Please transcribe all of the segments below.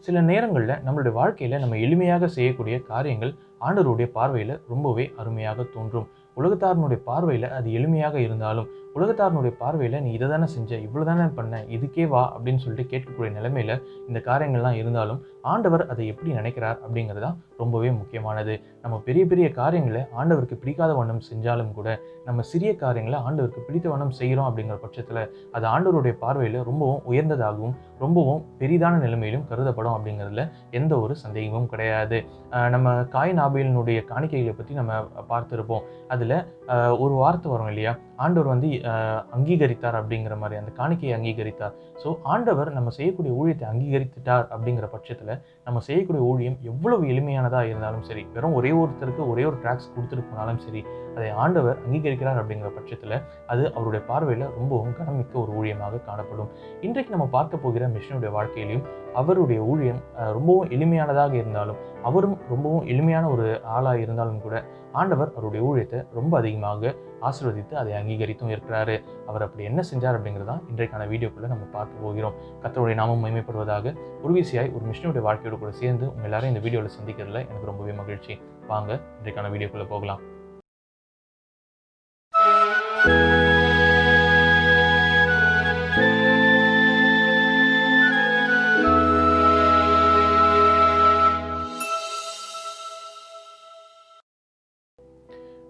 சில நேரங்கள்ல நம்மளுடைய வாழ்க்கையில நம்ம எளிமையாக செய்யக்கூடிய காரியங்கள் ஆண்டவருடைய பார்வையில ரொம்பவே அருமையாக தோன்றும். உலகத்தாரினுடைய பார்வையில அது எளிமையாக இருந்தாலும், உலகத்தாரினுடைய பார்வையில நீ இதை தானே செஞ்ச, இவ்வளவு தானே பண்ண, இதுக்கே வா அப்படின்னு சொல்லிட்டு கேட்கக்கூடிய நிலைமையில இந்த காரியங்கள்லாம் இருந்தாலும் ஆண்டவர் அதை எப்படி நினைக்கிறார் அப்படிங்கிறது தான் ரொம்பவே முக்கியமானது. நம்ம பெரிய பெரிய காரியங்களை ஆண்டவருக்கு பிடிக்காத வண்ணம் செஞ்சாலும் கூட, நம்ம சிறிய காரியங்களை ஆண்டவருக்கு பிடித்த வண்ணம் செய்கிறோம் அப்படிங்கிற பட்சத்தில் அது ஆண்டவருடைய பார்வையில் ரொம்பவும் உயர்ந்ததாகவும் ரொம்பவும் பெரிதான நிலைமையிலும் கருதப்படும் அப்படிங்கிறதுல எந்த ஒரு சந்தேகமும் கிடையாது. நம்ம காயின் ஆபேலினுடைய காணிக்கைகளை பற்றி நம்ம பார்த்துருப்போம். அதில் ஒரு வார்த்தை வரும் இல்லையா, ஆண்டவர் வந்து அங்கீகரித்தார் அப்படிங்கிற மாதிரி, அந்த காணிக்கையை அங்கீகரித்தார். ஸோ ஆண்டவர் நம்ம செய்யக்கூடிய ஊழியத்தை அங்கீகரித்துட்டார் அப்படிங்கிற பட்சத்தில் நம்ம செய்யக்கூடிய ஊழியம் எவ்வளவு எளிமையானதாக இருந்தாலும் சரி, வெறும் ஒரே ஒருத்தருக்கு ஒரே ஒரு ட்ராக்ஸ் கொடுத்துட்டு போனாலும் சரி, அதை ஆண்டவர் அங்கீகரிக்கிறார் அப்படிங்கிற பட்சத்தில் அது அவருடைய பார்வையில் ரொம்பவும் கனமிக்க ஒரு ஊழியமாக காணப்படும். இன்றைக்கு நம்ம பார்க்க போகிற மிஷனுடைய வாழ்க்கையிலையும் அவருடைய ஊழியம் ரொம்பவும் எளிமையானதாக இருந்தாலும், அவரும் ரொம்பவும் எளிமையான ஒரு ஆளாக இருந்தாலும் கூட ஆண்டவர் அவருடைய ஊழியத்தை ரொம்ப அதிகமாக ஆசீர்வதித்து அதை அங்கீகரித்தும் இருக்கிறாரு. அவர் அப்படி என்ன செஞ்சார் அப்படிங்கிறது தான் இன்றைக்கான வீடியோக்குள்ளே நம்ம பார்க்க போகிறோம். கர்த்தருடைய நாமம் மகிமைப்படுவதாக. ஒரு விஷயம் ஒரு மிஷனுடைய வாழ்க்கையோடு கூட சேர்ந்து உங்கள் எல்லாரும் இந்த வீடியோவில் சந்திக்கிறதுல எனக்கு ரொம்பவே மகிழ்ச்சி. வாங்க இன்றைக்கான வீடியோக்குள்ளே போகலாம்.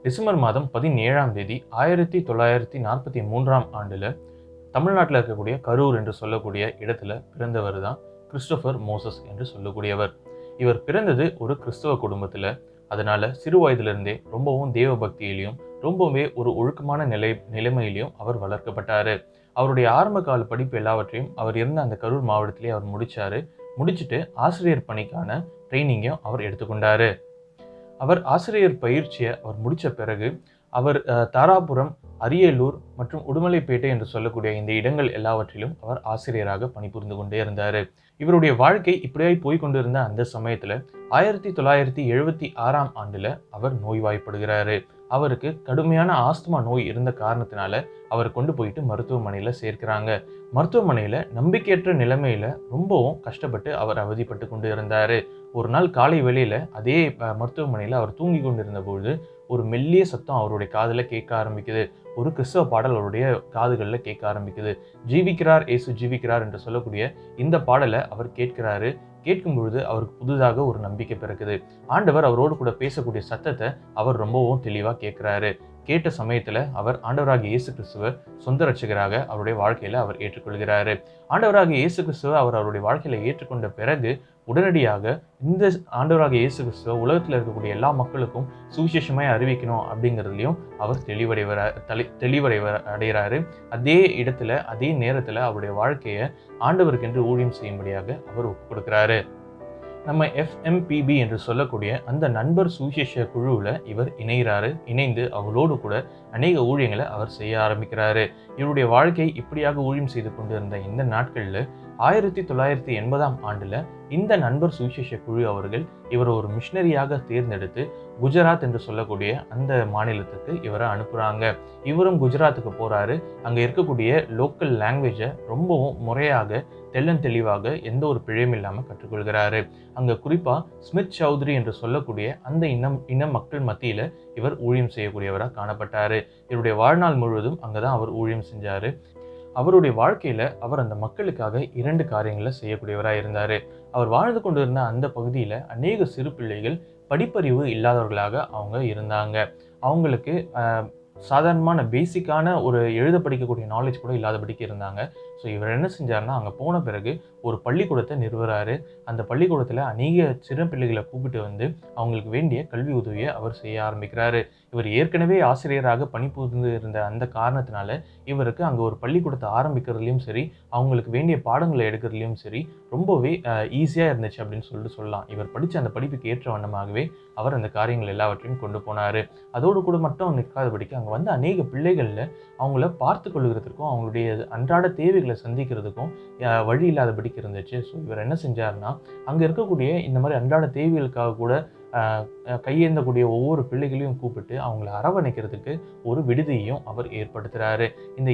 டிசம்பர் மாதம் 17ஆம் தேதி 1943ஆம் ஆண்டில் தமிழ்நாட்டில் இருக்கக்கூடிய கரூர் என்று சொல்லக்கூடிய இடத்துல பிறந்தவர் தான் கிறிஸ்டோபர் மோசஸ் என்று சொல்லக்கூடியவர். இவர் பிறந்தது ஒரு கிறிஸ்தவ குடும்பத்தில். அதனால சிறு வயதிலிருந்தே ரொம்பவும் தேவ பக்தியிலையும் ரொம்பவே ஒரு ஒழுக்கமான நிலைமையிலையும் அவர் வளர்க்கப்பட்டார். அவருடைய ஆரம்ப கால படிப்பு எல்லாவற்றையும் அவர் இருந்த அந்த கரூர் மாவட்டத்திலே அவர் முடிச்சுட்டு ஆசிரியர் பணிக்கான ட்ரைனிங்கையும் அவர் எடுத்துக்கொண்டார். அவர் ஆசிரியர் பயிற்சியை அவர் முடித்த பிறகு அவர் தாராபுரம், அரியலூர் மற்றும் உடுமலைப்பேட்டை என்று சொல்லக்கூடிய இந்த இடங்கள் எல்லாவற்றிலும் அவர் ஆசிரியராக பணிபுரிந்து கொண்டே இருந்தார். இவருடைய வாழ்க்கை இப்படியாய் போய்கொண்டிருந்த அந்த சமயத்தில் 1976ஆம் ஆண்டில் அவர் நோய்வாய்ப்படுகிறாரு. அவருக்கு கடுமையான ஆஸ்துமா நோய் இருந்த காரணத்தினால அவர் கொண்டு போயிட்டு மருத்துவமனையில் சேர்க்கிறாங்க. மருத்துவமனையில் நம்பிக்கையற்ற நிலைமையில ரொம்பவும் கஷ்டப்பட்டு அவர் அவதிப்பட்டு கொண்டு இருந்தார். ஒரு நாள் காலை வேளையில் அதே மருத்துவமனையில் அவர் தூங்கி கொண்டிருந்த பொழுது ஒரு மெல்லிய சத்தம் அவருடைய காதில் கேட்க ஆரம்பிக்குது. ஒரு கிறிஸ்தவ பாடல் அவருடைய காதுகளில் கேட்க ஆரம்பிக்குது. ஜீவிக்கிறார், இயேசு ஜீவிக்கிறார் என்று சொல்லக்கூடிய இந்த பாடலை அவர் கேட்கிறாரு. கேட்கும் பொழுது அவருக்கு புதிதாக ஒரு நம்பிக்கை பிறக்குது. ஆண்டவர் அவரோடு கூட பேசக்கூடிய சத்தத்தை அவர் ரொம்பவும் தெளிவாக கேட்கிறாரு. கேட்ட சமயத்தில் அவர் ஆண்டவராகிய இயேசு கிறிஸ்துவை சொந்த ரட்சகராக அவருடைய வாழ்க்கையில் அவர் ஏற்றுக்கொள்கிறாரு. ஆண்டவராகிய இயேசு கிறிஸ்துவை அவர் அவருடைய வாழ்க்கையில் ஏற்றுக்கொண்ட பிறகு உடனடியாக இந்த ஆண்டவராகிய இயேசு கிறிஸ்துவை உலகத்தில் இருக்கக்கூடிய எல்லா மக்களுக்கும் சுவிசேஷமாய் அறிவிக்கணும் அப்படிங்கிறதுலையும் அவர் தெளிவடைகிறாரு. அதே இடத்துல அதே நேரத்தில் அவருடைய வாழ்க்கையை ஆண்டவருக்கென்று ஊழியம் செய்யும்படியாக அவர் ஒப்புக் கொடுக்கிறாரு. நம்ம FMPB என்று சொல்லக்கூடிய அந்த நண்பர் சுவிசேஷ குழுவில் இவர் இணைந்து அவளோடு கூட அநேக ஊழியங்களை அவர் செய்ய ஆரம்பிக்கிறாரு. இவருடைய வாழ்க்கை இப்படியாக ஊழியம் செய்து கொண்டிருந்த இந்த நாட்களில் 1980ஆம் ஆண்டில் இந்த நண்பர் சுவிசேஷ குழு அவர்கள் இவர் ஒரு மிஷனரியாக தேர்ந்தெடுத்து குஜராத் என்று சொல்லக்கூடிய அந்த மாநிலத்துக்கு இவரை அனுப்புகிறாங்க. இவரும் குஜராத்துக்கு போகிறாரு. அங்கே இருக்கக்கூடிய லோக்கல் லாங்குவேஜை ரொம்பவும் முறையாக தெளிவாக எந்த ஒரு பிழையும் இல்லாமல் கற்றுக்கொள்கிறாரு. அங்கே குறிப்பாக ஸ்மித் சௌத்ரி என்று சொல்லக்கூடிய அந்த இன மக்கள் மத்தியில் இவர் ஊழியம் செய்யக்கூடியவராக காணப்பட்டார். இவருடைய வாழ்நாள் முழுவதும் அங்கே தான் அவர் ஊழியம் செஞ்சார். அவருடைய வாழ்க்கையில் அவர் அந்த மக்களுக்காக 2 காரியங்களை செய்யக்கூடியவராக இருந்தார். அவர் வாழ்ந்து கொண்டு இருந்த அந்த பகுதியில் அநேக சிறு பிள்ளைகள் படிப்பறிவு இல்லாதவர்களாக அவங்க இருந்தாங்க. அவங்களுக்கு சாதாரணமான பேசிக்கான ஒரு எழுத படிக்கக்கூடிய நாலேஜ் கூட இல்லாதபடிக்கு இருந்தாங்க. ஸோ இவர் என்ன செஞ்சார்னா, அங்கே போன பிறகு ஒரு பள்ளிக்கூடத்தை நிறுவுறாரு. அந்த பள்ளிக்கூடத்தில் அநேக சிறு பிள்ளைகளை கூப்பிட்டு வந்து அவங்களுக்கு வேண்டிய கல்வி உதவியை அவர் செய்ய ஆரம்பிக்கிறாரு. இவர் ஏற்கனவே ஆசிரியராக பணிபுரிந்து இருந்த அந்த காரணத்தினால இவருக்கு அங்கே ஒரு பள்ளிக்கூடத்தை ஆரம்பிக்கிறதுலையும் சரி, அவங்களுக்கு வேண்டிய பாடங்களை எடுக்கிறதுலையும் சரி ரொம்பவே ஈஸியாக இருந்துச்சு அப்படின்னு சொல்லலாம். இவர் படித்த அந்த படிப்புக்கு ஏற்ற வண்ணமாகவே அவர் அந்த காரியங்கள் எல்லாவற்றையும் கொண்டு போனார். அதோடு கூட மட்டும் நிற்காதபடிக்கு அங்கே வந்து அநேக பிள்ளைகளில் அவங்கள பார்த்து கொள்கிறதுக்கும் அவங்களுடைய அன்றாட தேவைகளை சந்திக்கிறதுக்கும் வழி இல்லாதபடிக்கு இருந்துச்சு. ஸோ இவர் என்ன செஞ்சார்னா, அங்கே இருக்கக்கூடிய இந்த மாதிரி அன்றாட தேவைகளுக்காக கூட கையேந்தக்கூடிய ஒவ்வொரு பிள்ளைகளையும் கூப்பிட்டு அவங்கள அரவணைக்கிறதுக்கு ஒரு விடுதியையும் அவர் ஏற்படுத்துகிறாரு. இந்த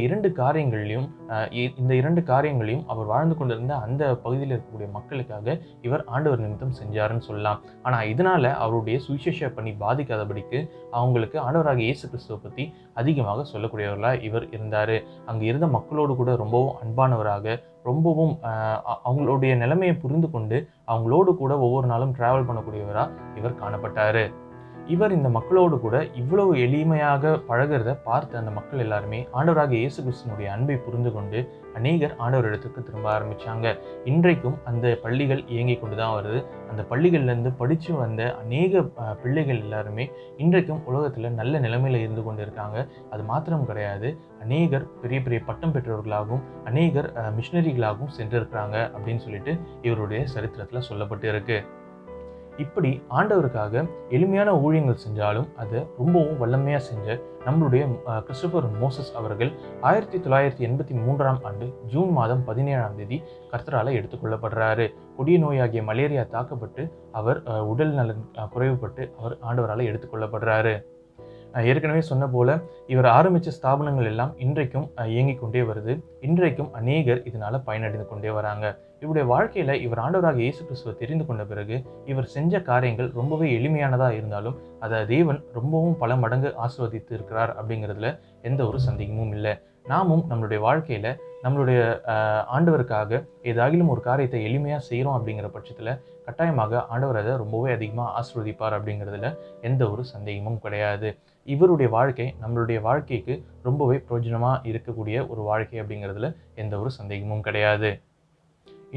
இரண்டு காரியங்களையும் அவர் வாழ்ந்து கொண்டிருந்த அந்த பகுதியில் இருக்கக்கூடிய மக்களுக்காக இவர் ஆண்டவர் நிமித்தம் செஞ்சாருன்னு சொல்லலாம். ஆனால் இதனால அவருடைய சுவிசேஷ பணி பாதிக்காதபடிக்கு அவங்களுக்கு ஆண்டவராகிய இயேசு கிறிஸ்துவை பற்றி அதிகமாக சொல்லக்கூடியவர்களாக இவர் இருந்தார். அங்கே இருந்த மக்களோடு கூட ரொம்பவும் அன்பானவராக, ரொம்பவும் அவங்களுடைய நிலைமையை புரிந்து கொண்டு அவங்களோடு கூட ஒவ்வொரு நாளும் டிராவல் பண்ணக்கூடியவராக இவர் காணப்பட்டார். இவர் இந்த மக்களோடு கூட இவ்வளவு எளிமையாக பழகிறத பார்த்து அந்த மக்கள் எல்லாருமே ஆண்டவராகிய இயேசு கிறிஸ்துவினுடைய அன்பை புரிந்து கொண்டு அநேகர் ஆண்டவர் இடத்துக்கு திரும்ப ஆரம்பித்தாங்க. இன்றைக்கும் அந்த பள்ளிகள் இயங்கி கொண்டு தான் வருது. அந்த பள்ளிகள்லேருந்து படித்து வந்த அநேக பிள்ளைகள் எல்லாருமே இன்றைக்கும் உலகத்தில் நல்ல நிலைமையில் இருந்து கொண்டு இருக்காங்க. அது மாத்திரம் கிடையாது, அநேகர் பெரிய பெரிய பட்டம் பெற்றவர்களாகவும் அநேகர் மிஷினரிகளாகவும் சென்றிருக்கிறாங்க அப்படின்னு சொல்லிட்டு இவருடைய சரித்திரத்தில் சொல்லப்பட்டு இருக்கு. இப்படி ஆண்டவருக்காக எளிமையான ஊழியங்கள் செஞ்சாலும் அதை ரொம்பவும் வல்லமையாக செஞ்ச நம்மளுடைய கிறிஸ்டோபர் மோசஸ் அவர்கள் 1983ஆம் ஆண்டு ஜூன் மாதம் 17ஆம் தேதி கர்த்தரால் எடுத்துக்கொள்ளப்படுறாரு. கொடிய நோயாகிய மலேரியா தாக்கப்பட்டு அவர் உடல் நலன் குறைவுபட்டு அவர் ஆண்டவரால் எடுத்துக்கொள்ளப்படுறாரு. ஏற்கனவே சொன்ன போல இவர் ஆரம்பித்த ஸ்தாபனங்கள் எல்லாம் இன்றைக்கும் இயங்கிக் கொண்டே வருது. இன்றைக்கும் அநேகர் இதனால் பயனடைந்து கொண்டே வராங்க. இவருடைய வாழ்க்கையில் இவர் ஆண்டவராக இயேசு கிறிஸ்துவை தெரிந்து கொண்ட பிறகு இவர் செஞ்ச காரியங்கள் ரொம்பவே எளிமையானதாக இருந்தாலும் அதை தேவன் ரொம்பவும் பல மடங்கு ஆசீர்வதித்து இருக்கிறார் அப்படிங்கிறதுல எந்த ஒரு சந்தேகமும் இல்லை. நாமும் நம்மளுடைய வாழ்க்கையில் நம்மளுடைய ஆண்டவருக்காக ஏதாகிலும் ஒரு காரியத்தை எளிமையாக செய்கிறோம் அப்படிங்கிற பட்சத்தில் கட்டாயமாக ஆண்டவர் அதை ரொம்பவே அதிகமாக ஆசீர்வதிப்பார் அப்படிங்கிறதுல எந்த ஒரு சந்தேகமும் கிடையாது. இவருடைய வாழ்க்கை நம்மளுடைய வாழ்க்கைக்கு ரொம்பவே பிரயோஜனமாக இருக்கக்கூடிய ஒரு வாழ்க்கை அப்படிங்கிறதுல எந்த ஒரு சந்தேகமும் கிடையாது.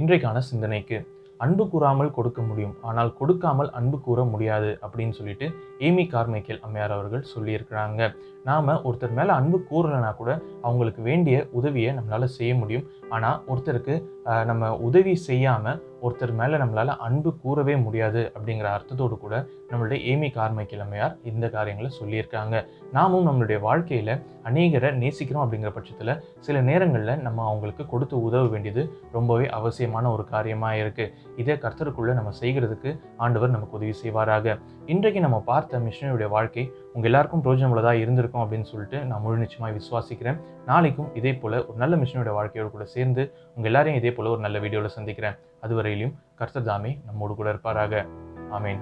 இன்றைக்கான சிந்தனைக்கு, அன்பு கூறாமல் கொடுக்க முடியும், ஆனால் கொடுக்காமல் அன்பு கூற முடியாது அப்படின்னு சொல்லிட்டு ஏமி கார்மைக்கேல் அம்மையார் அவர்கள் சொல்லியிருக்கிறாங்க. நாம் ஒருத்தர் மேலே அன்பு கூறலைன்னா கூட அவங்களுக்கு வேண்டிய உதவியை நம்மளால் செய்ய முடியும். ஆனால் ஒருத்தருக்கு நம்ம உதவி செய்யாமல் ஒருத்தர் மேலே நம்மளால் அன்பு கூறவே முடியாது அப்படிங்கிற அர்த்தத்தோடு கூட நம்மளுடைய ஏமி கார்மைக்கேல் அம்மையார் இந்த காரியங்களை சொல்லியிருக்காங்க. நாமும் நம்மளுடைய வாழ்க்கையில் அநேகரை நேசிக்கிறோம் அப்படிங்கிற பட்சத்தில் சில நேரங்களில் நம்ம அவங்களுக்கு கொடுத்து உதவ வேண்டியது ரொம்பவே அவசியமான ஒரு காரியமாக இருக்குது. இதே கர்த்தருக்குள்ளே நம்ம செய்கிறதுக்கு ஆண்டவர் நமக்கு உதவி செய்வாராக. இன்றைக்கு நம்ம பார்த்த மிஷனரியுடைய வாழ்க்கை உங்கள் எல்லாருக்கும் பிரயோஜனமுள்ளதாக இருந்திருக்கும் அப்படின்னு சொல்லிட்டு நான் முழு நிச்சயமாக விசுவாசிக்கிறேன். நாளைக்கும் இதே போல் ஒரு நல்ல மிஷனரியுடைய வாழ்க்கையோடு கூட சேர்ந்து உங்கள் எல்லாரையும் இதே போல் ஒரு நல்ல வீடியோவில் சந்திக்கிறேன். அதுவரையிலும் கர்த்தர் தாமே நம்மோடு கூட இருப்பாராக. ஆமேன்.